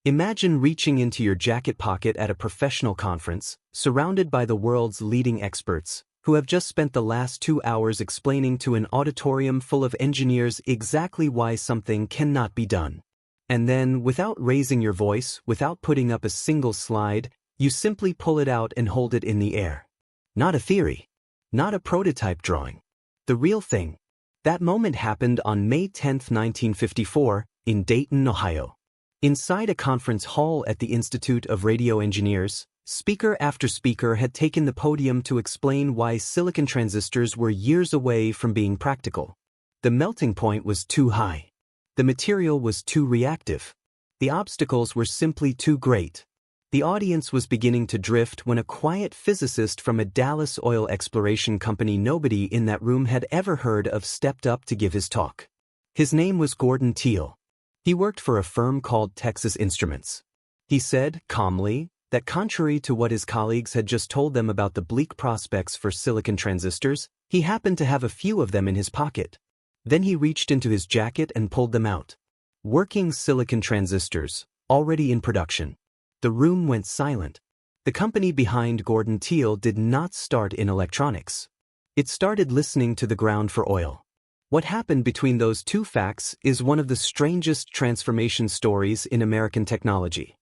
Imagine reaching into your jacket pocket at a professional conference, surrounded by the world's leading experts, who have just spent the last 2 hours explaining to an auditorium full of engineers exactly why something cannot be done. And then, without raising your voice, without putting up a single slide, you simply pull it out and hold it in the air. Not a theory. Not a prototype drawing. The real thing. That moment happened on May 10, 1954, in Dayton, Ohio. Inside a conference hall at the Institute of Radio Engineers, speaker after speaker had taken the podium to explain why silicon transistors were years away from being practical. The melting point was too high. The material was too reactive. The obstacles were simply too great. The audience was beginning to drift when a quiet physicist from a Dallas oil exploration company nobody in that room had ever heard of stepped up to give his talk. His name was Gordon Teal. He worked for a firm called Texas Instruments. He said, calmly, that contrary to what his colleagues had just told them about the bleak prospects for silicon transistors, he happened to have a few of them in his pocket. Then he reached into his jacket and pulled them out. Working silicon transistors, already in production. The room went silent. The company behind Gordon Teal did not start in electronics. It started listening to the ground for oil. What happened between those two facts is one of the strangest transformation stories in American technology.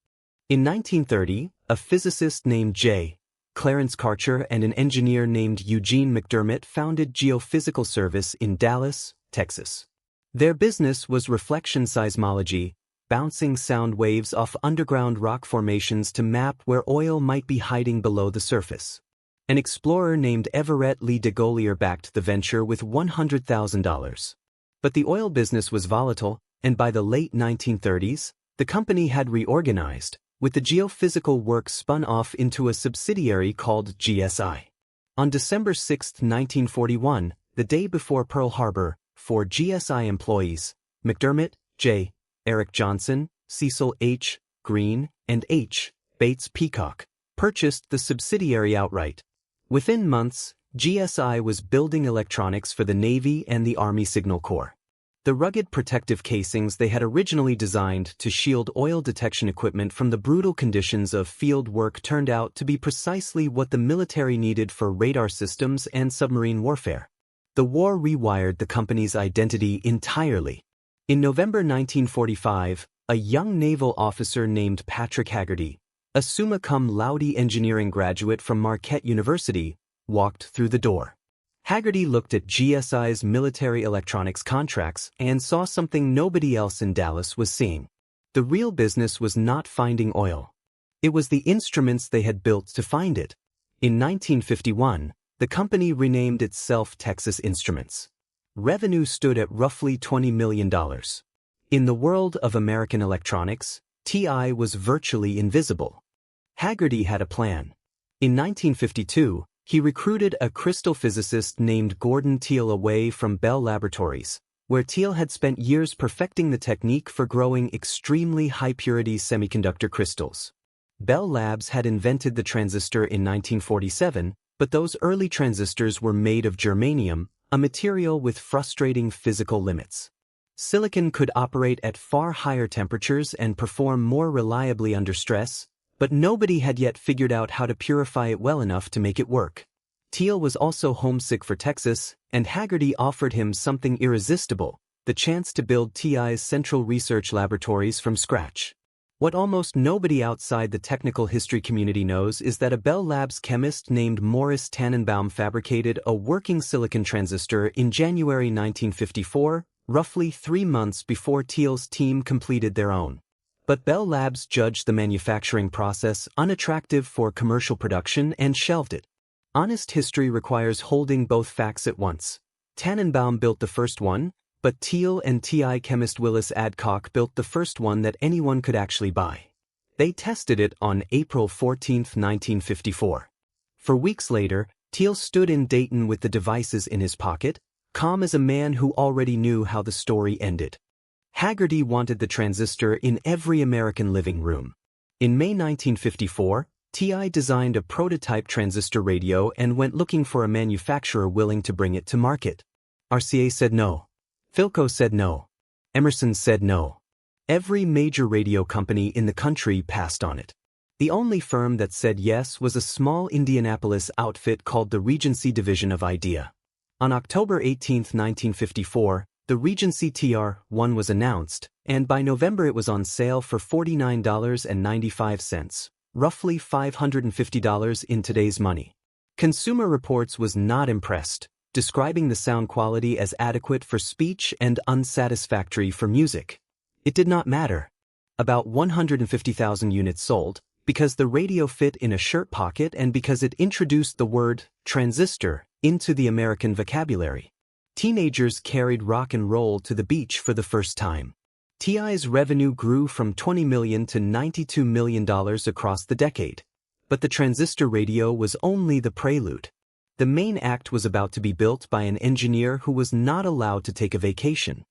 In 1930, a physicist named J. Clarence Karcher and an engineer named Eugene McDermott founded Geophysical Service in Dallas, Texas. Their business was reflection seismology, bouncing sound waves off underground rock formations to map where oil might be hiding below the surface. An explorer named Everett Lee DeGollier backed the venture with $100,000. But the oil business was volatile, and by the late 1930s, the company had reorganized, with the geophysical work spun off into a subsidiary called GSI. On December 6, 1941, the day before Pearl Harbor, 4 GSI employees, McDermott, J. Eric Johnson, Cecil H. Green, and H. Bates Peacock, purchased the subsidiary outright. Within months, GSI was building electronics for the Navy and the Army Signal Corps. The rugged protective casings they had originally designed to shield oil detection equipment from the brutal conditions of field work turned out to be precisely what the military needed for radar systems and submarine warfare. The war rewired the company's identity entirely. In November 1945, a young naval officer named Patrick Haggerty, a summa cum laude engineering graduate from Marquette University, walked through the door. Haggerty looked at GSI's military electronics contracts and saw something nobody else in Dallas was seeing. The real business was not finding oil. It was the instruments they had built to find it. In 1951, the company renamed itself Texas Instruments. Revenue stood at roughly $20 million. In the world of American electronics, TI was virtually invisible. Haggerty had a plan. In 1952, he recruited a crystal physicist named Gordon Teal away from Bell Laboratories, where Teal had spent years perfecting the technique for growing extremely high-purity semiconductor crystals. Bell Labs had invented the transistor in 1947, but those early transistors were made of germanium, a material with frustrating physical limits. Silicon could operate at far higher temperatures and perform more reliably under stress, but nobody had yet figured out how to purify it well enough to make it work. Teal was also homesick for Texas, and Haggerty offered him something irresistible, the chance to build TI's central research laboratories from scratch. What almost nobody outside the technical history community knows is that a Bell Labs chemist named Morris Tannenbaum fabricated a working silicon transistor in January 1954, roughly 3 months before Teal's team completed their own. But Bell Labs judged the manufacturing process unattractive for commercial production and shelved it. Honest history requires holding both facts at once. Tannenbaum built the first one, but Teal and TI chemist Willis Adcock built the first one that anyone could actually buy. They tested it on April 14, 1954. For weeks later, Teal stood in Dayton with the devices in his pocket, calm as a man who already knew how the story ended. Haggerty wanted the transistor in every American living room. In May 1954, TI designed a prototype transistor radio and went looking for a manufacturer willing to bring it to market. RCA said no. Philco said no. Emerson said no. Every major radio company in the country passed on it. The only firm that said yes was a small Indianapolis outfit called the Regency Division of Idea. On October 18, 1954, the Regency TR-1 was announced, and by November it was on sale for $49.95, roughly $550 in today's money. Consumer Reports was not impressed, describing the sound quality as adequate for speech and unsatisfactory for music. It did not matter. About 150,000 units sold, because the radio fit in a shirt pocket and because it introduced the word transistor into the American vocabulary. Teenagers carried rock and roll to the beach for the first time. TI's revenue grew from $20 million to $92 million across the decade. But the transistor radio was only the prelude. The main act was about to be built by an engineer who was not allowed to take a vacation.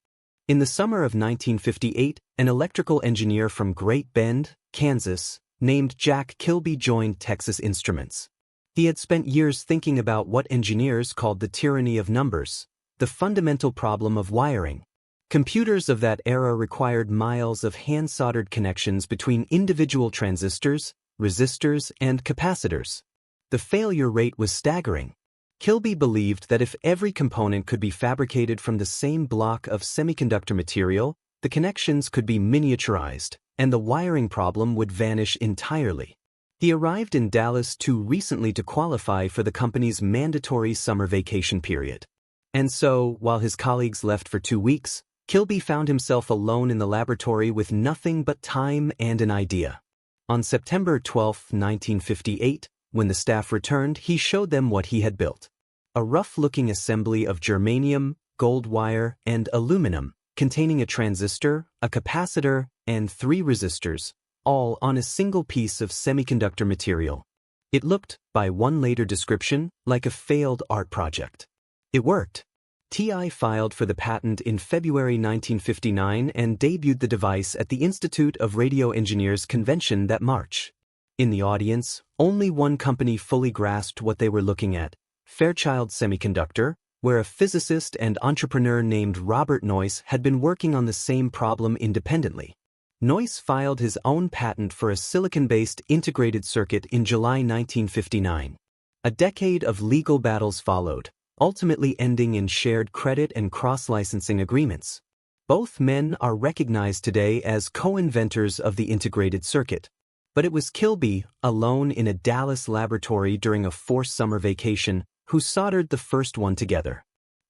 In the summer of 1958, an electrical engineer from Great Bend, Kansas, named Jack Kilby joined Texas Instruments. He had spent years thinking about what engineers called the tyranny of numbers, the fundamental problem of wiring. Computers of that era required miles of hand-soldered connections between individual transistors, resistors, and capacitors. The failure rate was staggering. Kilby believed that if every component could be fabricated from the same block of semiconductor material, the connections could be miniaturized, and the wiring problem would vanish entirely. He arrived in Dallas too recently to qualify for the company's mandatory summer vacation period. And so, while his colleagues left for 2 weeks, Kilby found himself alone in the laboratory with nothing but time and an idea. On September 12, 1958, when the staff returned, he showed them what he had built. A rough-looking assembly of germanium, gold wire, and aluminum, containing a transistor, a capacitor, and 3 resistors, all on a single piece of semiconductor material. It looked, by one later description, like a failed art project. It worked. TI filed for the patent in February 1959 and debuted the device at the Institute of Radio Engineers convention that March. In the audience, only one company fully grasped what they were looking at: Fairchild Semiconductor, where a physicist and entrepreneur named Robert Noyce had been working on the same problem independently. Noyce filed his own patent for a silicon-based integrated circuit in July 1959. A decade of legal battles followed, ultimately ending in shared credit and cross-licensing agreements. Both men are recognized today as co-inventors of the integrated circuit. But it was Kilby, alone in a Dallas laboratory during a forced summer vacation, who soldered the first one together.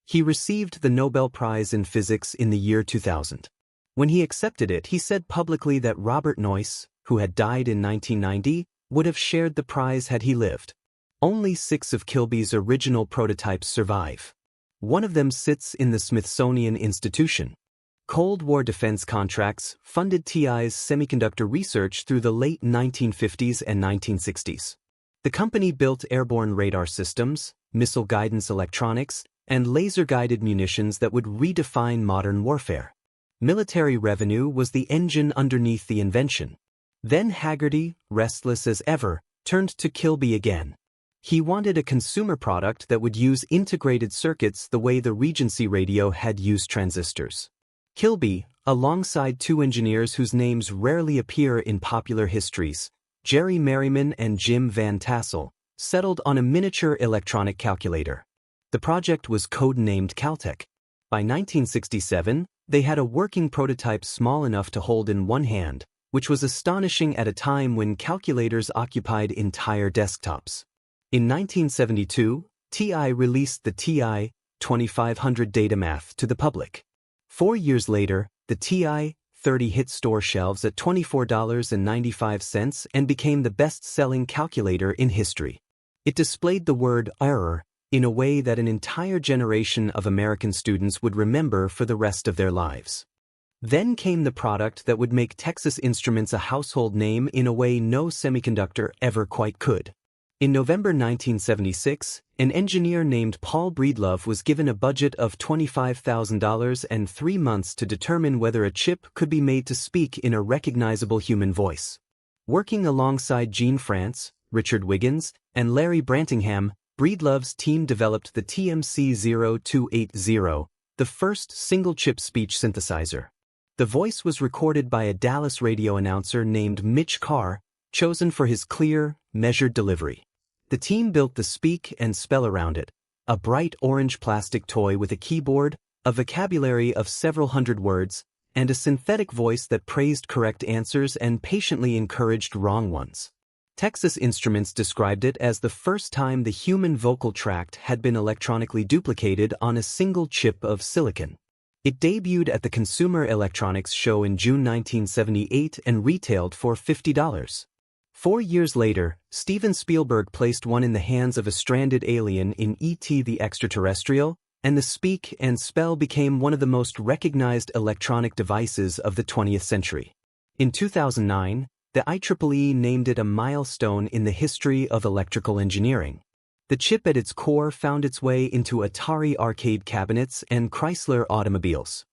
He received the Nobel Prize in Physics in the year 2000. When he accepted it, he said publicly that Robert Noyce, who had died in 1990, would have shared the prize had he lived. Only 6 of Kilby's original prototypes survive. One of them sits in the Smithsonian Institution. Cold War defense contracts funded TI's semiconductor research through the late 1950s and 1960s. The company built airborne radar systems, missile guidance electronics, and laser-guided munitions that would redefine modern warfare. Military revenue was the engine underneath the invention. Then Haggerty, restless as ever, turned to Kilby again. He wanted a consumer product that would use integrated circuits the way the Regency radio had used transistors. Kilby, alongside 2 engineers whose names rarely appear in popular histories, Jerry Merriman and Jim Van Tassel, settled on a miniature electronic calculator. The project was code-named Caltech. By 1967, they had a working prototype small enough to hold in one hand, which was astonishing at a time when calculators occupied entire desktops. In 1972, TI released the TI 2500 Datamath to the public. 4 years later, the TI-30 hit store shelves at $24.95 and became the best-selling calculator in history. It displayed the word error in a way that an entire generation of American students would remember for the rest of their lives. Then came the product that would make Texas Instruments a household name in a way no semiconductor ever quite could. In November 1976, an engineer named Paul Breedlove was given a budget of $25,000 and 3 months to determine whether a chip could be made to speak in a recognizable human voice. Working alongside Gene France, Richard Wiggins, and Larry Brantingham, Breedlove's team developed the TMC-0280, the first single-chip speech synthesizer. The voice was recorded by a Dallas radio announcer named Mitch Carr, chosen for his clear, measured delivery. The team built the speak and spell around it, a bright orange plastic toy with a keyboard, a vocabulary of several hundred words, and a synthetic voice that praised correct answers and patiently encouraged wrong ones. Texas Instruments described it as the first time the human vocal tract had been electronically duplicated on a single chip of silicon. It debuted at the Consumer Electronics Show in June 1978 and retailed for $50. 4 years later, Steven Spielberg placed one in the hands of a stranded alien in E.T. the Extraterrestrial, and the speak and spell became one of the most recognized electronic devices of the 20th century. In 2009, the IEEE named it a milestone in the history of electrical engineering. The chip at its core found its way into Atari arcade cabinets and Chrysler automobiles.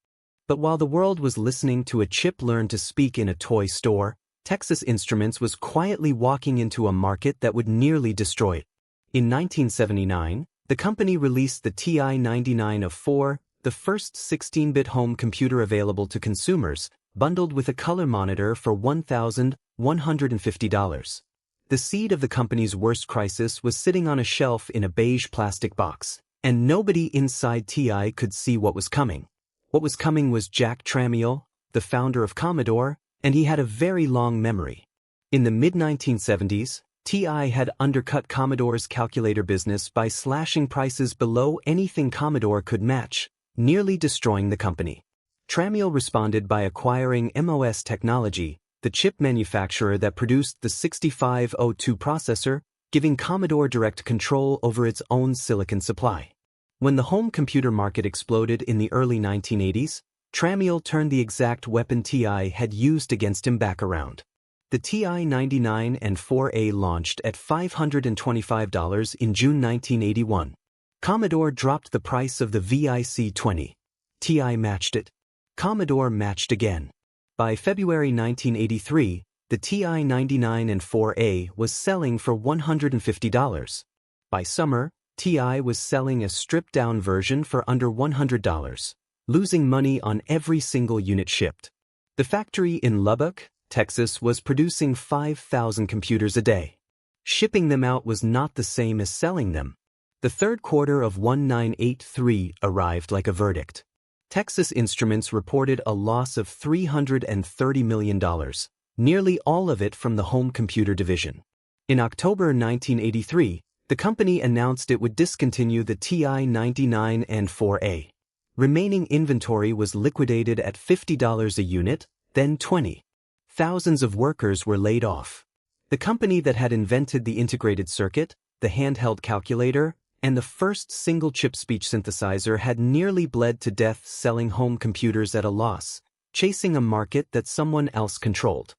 But while the world was listening to a chip learn to speak in a toy store, Texas Instruments was quietly walking into a market that would nearly destroy it. In 1979, the company released the TI-9904, the first 16-bit home computer available to consumers, bundled with a color monitor for $1,150. The seed of the company's worst crisis was sitting on a shelf in a beige plastic box, and nobody inside TI could see what was coming. What was coming was Jack Tramiel, the founder of Commodore, and he had a very long memory. In the mid-1970s, TI had undercut Commodore's calculator business by slashing prices below anything Commodore could match, nearly destroying the company. Tramiel responded by acquiring MOS Technology, the chip manufacturer that produced the 6502 processor, giving Commodore direct control over its own silicon supply. When the home computer market exploded in the early 1980s, Tramiel turned the exact weapon TI had used against him back around. The TI-99 and 4A launched at $525 in June 1981. Commodore dropped the price of the VIC-20. TI matched it. Commodore matched again. By February 1983, the TI-99 and 4A was selling for $150. By summer, TI was selling a stripped-down version for under $100, losing money on every single unit shipped. The factory in Lubbock, Texas was producing 5,000 computers a day. Shipping them out was not the same as selling them. The third quarter of 1983 arrived like a verdict. Texas Instruments reported a loss of $330 million, nearly all of it from the home computer division. In October 1983, the company announced it would discontinue the TI-99 and 4A. Remaining inventory was liquidated at $50 a unit, then $20. Thousands of workers were laid off. The company that had invented the integrated circuit, the handheld calculator, and the first single-chip speech synthesizer had nearly bled to death selling home computers at a loss, chasing a market that someone else controlled.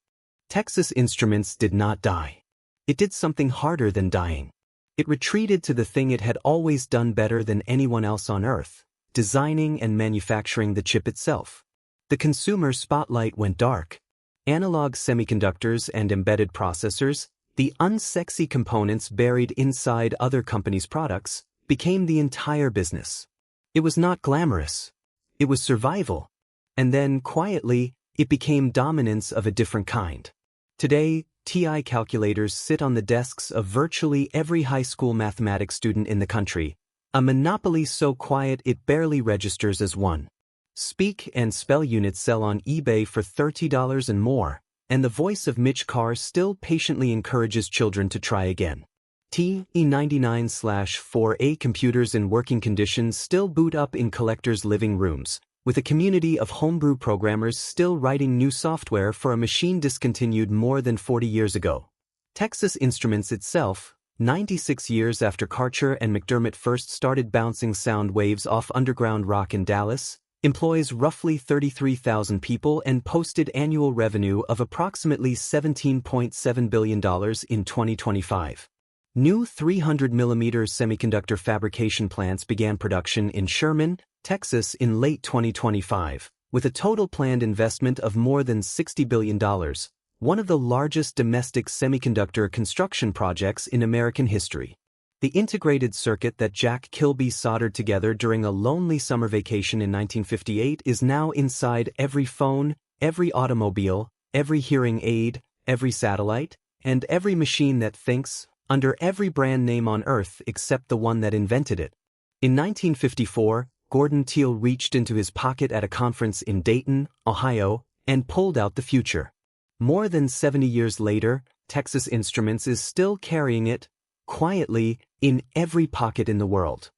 Texas Instruments did not die. It did something harder than dying. It retreated to the thing it had always done better than anyone else on Earth, designing and manufacturing the chip itself. The consumer spotlight went dark. Analog semiconductors and embedded processors, the unsexy components buried inside other companies' products, became the entire business. It was not glamorous. It was survival. And then, quietly, it became dominance of a different kind. Today, TI calculators sit on the desks of virtually every high school mathematics student in the country, a monopoly so quiet it barely registers as one. Speak and spell units sell on eBay for $30 and more, and the voice of Mitch Carr still patiently encourages children to try again. TI-99/4A computers in working conditions still boot up in collectors' living rooms, with a community of homebrew programmers still writing new software for a machine discontinued more than 40 years ago. Texas Instruments itself, 96 years after Karcher and McDermott first started bouncing sound waves off underground rock in Dallas, employs roughly 33,000 people and posted annual revenue of approximately $17.7 billion in 2025. New 300mm semiconductor fabrication plants began production in Sherman, Texas in late 2025, with a total planned investment of more than $60 billion, one of the largest domestic semiconductor construction projects in American history. The integrated circuit that Jack Kilby soldered together during a lonely summer vacation in 1958 is now inside every phone, every automobile, every hearing aid, every satellite, and every machine that thinks, under every brand name on Earth except the one that invented it. In 1954, Gordon Teal reached into his pocket at a conference in Dayton, Ohio, and pulled out the future. More than 70 years later, Texas Instruments is still carrying it, quietly, in every pocket in the world.